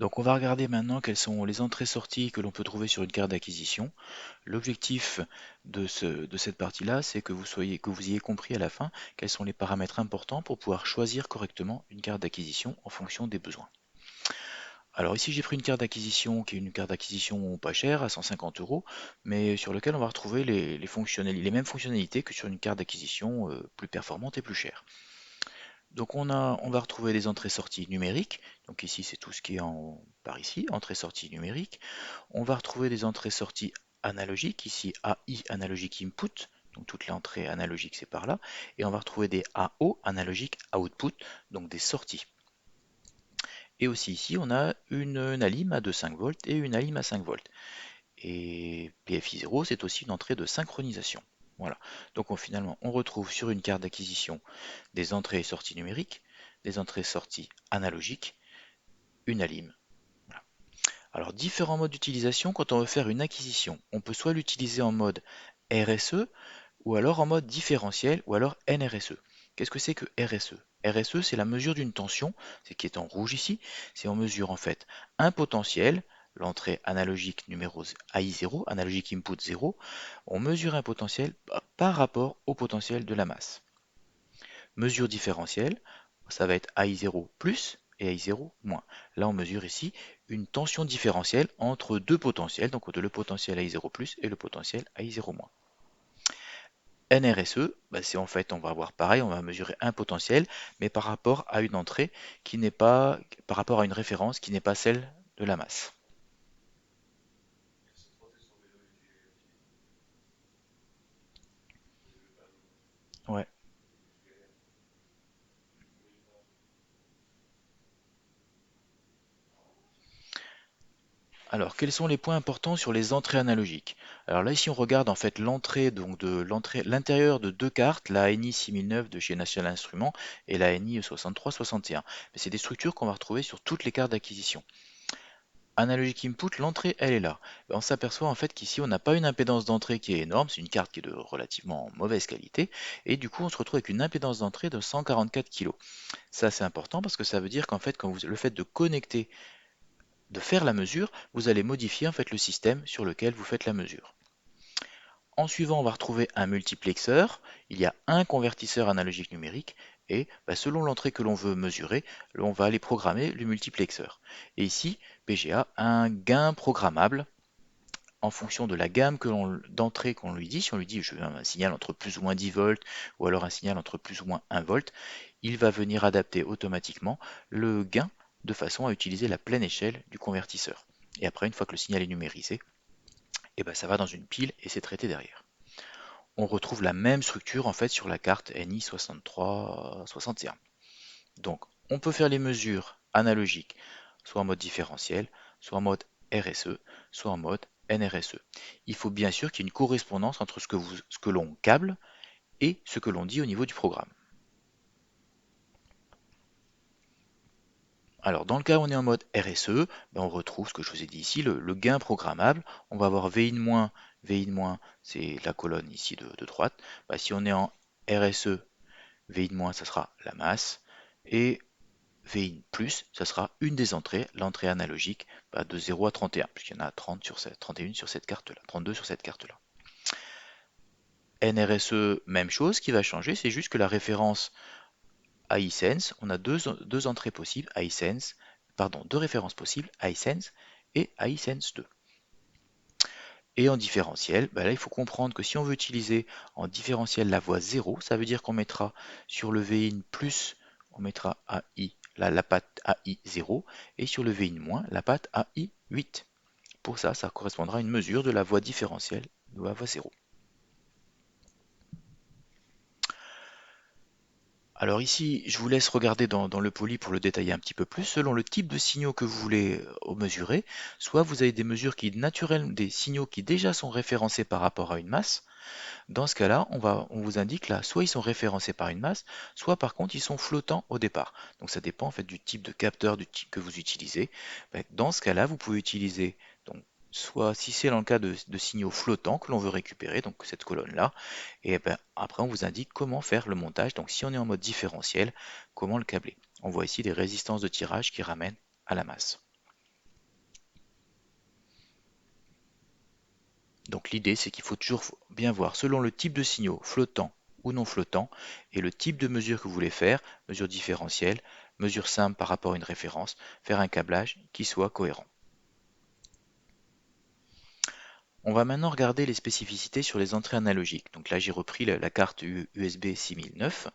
Donc on va regarder maintenant quelles sont les entrées-sorties que l'on peut trouver sur une carte d'acquisition. L'objectif de cette partie-là, c'est que vous ayez compris à la fin quels sont les paramètres importants pour pouvoir choisir correctement une carte d'acquisition en fonction des besoins. Alors ici j'ai pris une carte d'acquisition qui est une carte d'acquisition pas chère à 150 euros, mais sur lequel on va retrouver les mêmes fonctionnalités que sur une carte d'acquisition plus performante et plus chère. Donc on va retrouver des entrées-sorties numériques. Donc ici c'est tout ce qui est par ici, entrée-sortie numérique. On va retrouver des entrées-sorties analogiques, ici AI analogique input, donc toute l'entrée analogique c'est par là. Et on va retrouver des AO analogique output, donc des sorties. Et aussi ici on a une alim à 2,5 volts et une alim à 5 volts. Et PFI0 c'est aussi une entrée de synchronisation. Voilà. Donc finalement on retrouve sur une carte d'acquisition des entrées et sorties numériques, des entrées et sorties analogiques, une alim. Voilà. Alors différents modes d'utilisation quand on veut faire une acquisition. On peut soit l'utiliser en mode RSE ou alors en mode différentiel ou alors NRSE. Qu'est-ce que c'est que RSE? RSE c'est la mesure d'une tension, c'est qui est en rouge ici, c'est on mesure en fait un potentiel, l'entrée analogique numéro AI0, analogique input 0, on mesure un potentiel par rapport au potentiel de la masse. Mesure différentielle, ça va être AI0 plus et AI0 moins. Là, on mesure ici une tension différentielle entre deux potentiels, donc le potentiel AI0 plus et le potentiel AI0 moins. NRSE, c'est en fait, on va avoir pareil, on va mesurer un potentiel, mais par rapport à une entrée qui n'est pas, par rapport à une référence qui n'est pas celle de la masse. Ouais. Alors, quels sont les points importants sur les entrées analogiques? Alors là, ici, on regarde en fait l'entrée, donc l'intérieur de deux cartes, la ANI 6009 de chez National Instruments et la ANI 6361. Mais c'est des structures qu'on va retrouver sur toutes les cartes d'acquisition. Analogic input, l'entrée, elle est là. On s'aperçoit en fait qu'ici, on n'a pas une impédance d'entrée qui est énorme, c'est une carte qui est de relativement mauvaise qualité, et du coup, on se retrouve avec une impédance d'entrée de 144 kg. Ça, c'est important parce que ça veut dire qu'en fait, le fait de connecter de faire la mesure, vous allez modifier en fait le système sur lequel vous faites la mesure. En suivant, on va retrouver un multiplexeur, il y a un convertisseur analogique numérique, et selon l'entrée que l'on veut mesurer, on va aller programmer le multiplexeur. Et ici, PGA a un gain programmable en fonction de la gamme d'entrée qu'on lui dit. Si on lui dit je veux un signal entre plus ou moins 10 volts ou alors un signal entre plus ou moins 1 volt, il va venir adapter automatiquement le gain de façon à utiliser la pleine échelle du convertisseur. Et après, une fois que le signal est numérisé, ça va dans une pile et c'est traité derrière. On retrouve la même structure en fait sur la carte NI 6361. Donc, on peut faire les mesures analogiques, soit en mode différentiel, soit en mode RSE, soit en mode NRSE. Il faut bien sûr qu'il y ait une correspondance entre ce que l'on câble et ce que l'on dit au niveau du programme. Alors, dans le cas où on est en mode RSE, on retrouve ce que je vous ai dit ici, le gain programmable. On va avoir VIN-, VIN-, c'est la colonne ici de droite. Si on est en RSE, VIN-, ça sera la masse. Et VIN+, ça sera une des entrées, l'entrée analogique de 0 à 31, puisqu'il y en a 30 sur 31 sur cette carte-là, 32 sur cette carte-là. NRSE, même chose, ce qui va changer, c'est juste que la référence iSense, on a deux entrées possibles, iSense, pardon, deux références possibles, iSense et iSense 2. Et en différentiel, là il faut comprendre que si on veut utiliser en différentiel la voie 0, ça veut dire qu'on mettra sur le VIN plus, on mettra AI, la patte AI 0, et sur le VIN moins, la patte AI 8. Pour ça, ça correspondra à une mesure de la voie différentielle de la voie 0. Alors ici, je vous laisse regarder dans le poly pour le détailler un petit peu plus, selon le type de signaux que vous voulez mesurer. Soit vous avez des mesures qui naturellement, des signaux qui déjà sont référencés par rapport à une masse. Dans ce cas-là, on vous indique là, soit ils sont référencés par une masse, soit par contre ils sont flottants au départ. Donc ça dépend en fait du type de capteur du type que vous utilisez. Dans ce cas-là, vous pouvez utiliser donc soit si c'est dans le cas de signaux flottants que l'on veut récupérer, donc cette colonne-là, et après on vous indique comment faire le montage. Donc si on est en mode différentiel, comment le câbler. On voit ici des résistances de tirage qui ramènent à la masse. Donc l'idée, c'est qu'il faut toujours bien voir selon le type de signaux, flottant ou non flottant, et le type de mesure que vous voulez faire, mesure différentielle, mesure simple par rapport à une référence, faire un câblage qui soit cohérent. On va maintenant regarder les spécificités sur les entrées analogiques. Donc là, j'ai repris la carte USB 6009.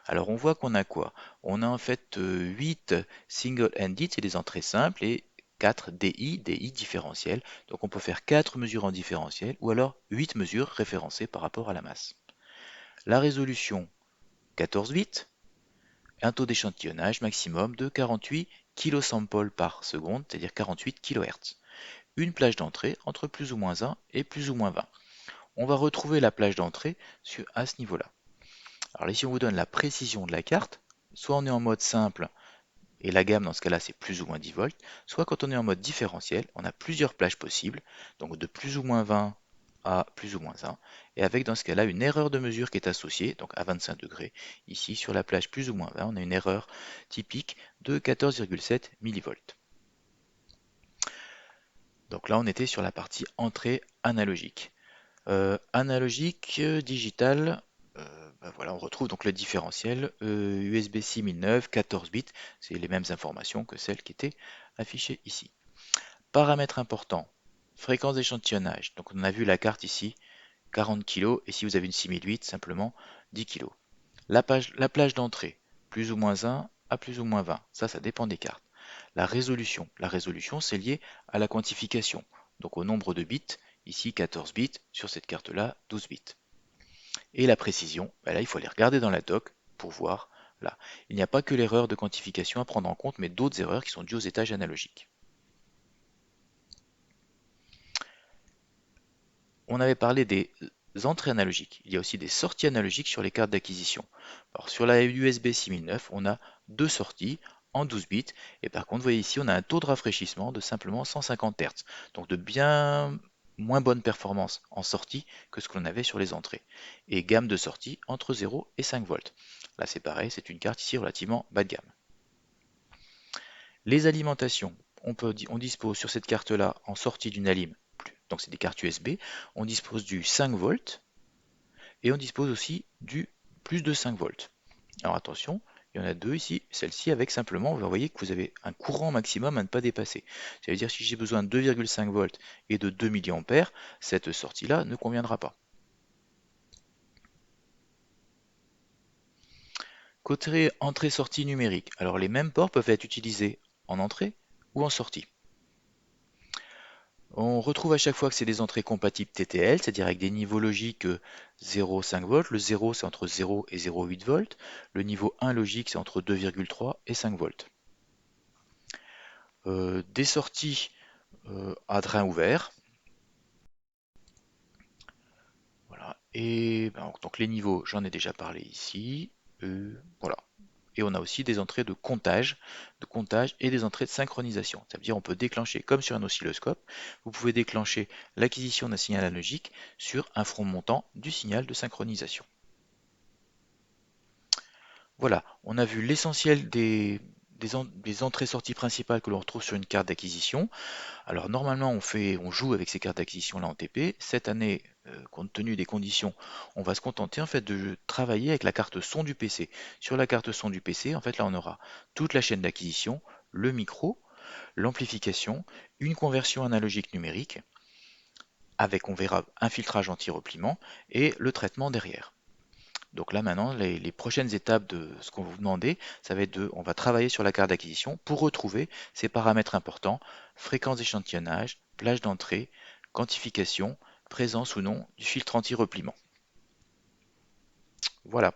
Alors on voit qu'on a quoi? On a en fait 8 single-ended, c'est des entrées simples, et 4 DI différentielles. Donc on peut faire 4 mesures en différentiel, ou alors 8 mesures référencées par rapport à la masse. La résolution 14 bits, un taux d'échantillonnage maximum de 48 kilosamples par seconde, c'est-à-dire 48 kHz. Une plage d'entrée entre plus ou moins 1 et plus ou moins 20. On va retrouver la plage d'entrée à ce niveau-là. Alors ici, on vous donne la précision de la carte. Soit on est en mode simple, et la gamme dans ce cas-là, c'est plus ou moins 10 volts. Soit quand on est en mode différentiel, on a plusieurs plages possibles, donc de plus ou moins 20 à plus ou moins 1, et avec dans ce cas-là une erreur de mesure qui est associée, donc à 25 degrés. Ici, sur la plage plus ou moins 20, on a une erreur typique de 14,7 millivolts. Donc là, on était sur la partie entrée analogique. Analogique, digital, voilà, on retrouve donc le différentiel USB 6009, 14 bits, c'est les mêmes informations que celles qui étaient affichées ici. Paramètres importants, fréquence d'échantillonnage, donc on a vu la carte ici, 40 kg, et si vous avez une 6008, simplement 10 kg. La plage d'entrée, plus ou moins 1 à plus ou moins 20, ça dépend des cartes. La résolution c'est lié à la quantification, donc au nombre de bits, ici 14 bits, sur cette carte-là 12 bits. Et la précision, là il faut aller regarder dans la doc pour voir, là. Il n'y a pas que l'erreur de quantification à prendre en compte, mais d'autres erreurs qui sont dues aux étages analogiques. On avait parlé des entrées analogiques, il y a aussi des sorties analogiques sur les cartes d'acquisition. Alors sur la USB 6009, on a deux sorties en 12 bits, et par contre, vous voyez ici, on a un taux de rafraîchissement de simplement 150 Hz, donc de bien moins bonne performance en sortie que ce que l'on avait sur les entrées. Et gamme de sortie entre 0 et 5 volts. Là c'est pareil, c'est une carte ici relativement bas de gamme. Les alimentations, on dispose sur cette carte-là en sortie d'une alim, donc c'est des cartes USB, on dispose du 5 volts et on dispose aussi du plus de 5 volts. Alors attention, il y en a deux ici, celle-ci avec simplement, vous voyez que vous avez un courant maximum à ne pas dépasser. Ça veut dire si j'ai besoin de 2,5 volts et de 2 mA, cette sortie-là ne conviendra pas. Côté entrée-sortie numérique, alors les mêmes ports peuvent être utilisés en entrée ou en sortie. On retrouve à chaque fois que c'est des entrées compatibles TTL, c'est-à-dire avec des niveaux logiques 0,5 volts. Le 0, c'est entre 0 et 0,8 volts. Le niveau 1 logique, c'est entre 2,3 et 5 volts. Des sorties à drain ouvert. Voilà. Et donc les niveaux, j'en ai déjà parlé ici. Voilà. Et on a aussi des entrées de comptage et des entrées de synchronisation. Ça veut dire on peut déclencher, comme sur un oscilloscope, vous pouvez déclencher l'acquisition d'un signal analogique sur un front montant du signal de synchronisation. Voilà, on a vu l'essentiel des entrées-sorties principales que l'on retrouve sur une carte d'acquisition. Alors normalement on joue avec ces cartes d'acquisition là en TP. Cette année, compte tenu des conditions, on va se contenter en fait de travailler avec la carte son du PC. Sur la carte son du PC, en fait là on aura toute la chaîne d'acquisition, le micro, l'amplification, une conversion analogique numérique, avec on verra un filtrage anti-repliement et le traitement derrière. Donc là maintenant, les prochaines étapes de ce qu'on vous demandait, ça va être on va travailler sur la carte d'acquisition pour retrouver ces paramètres importants, fréquence d'échantillonnage, plage d'entrée, quantification, présence ou non du filtre anti-repliement. Voilà.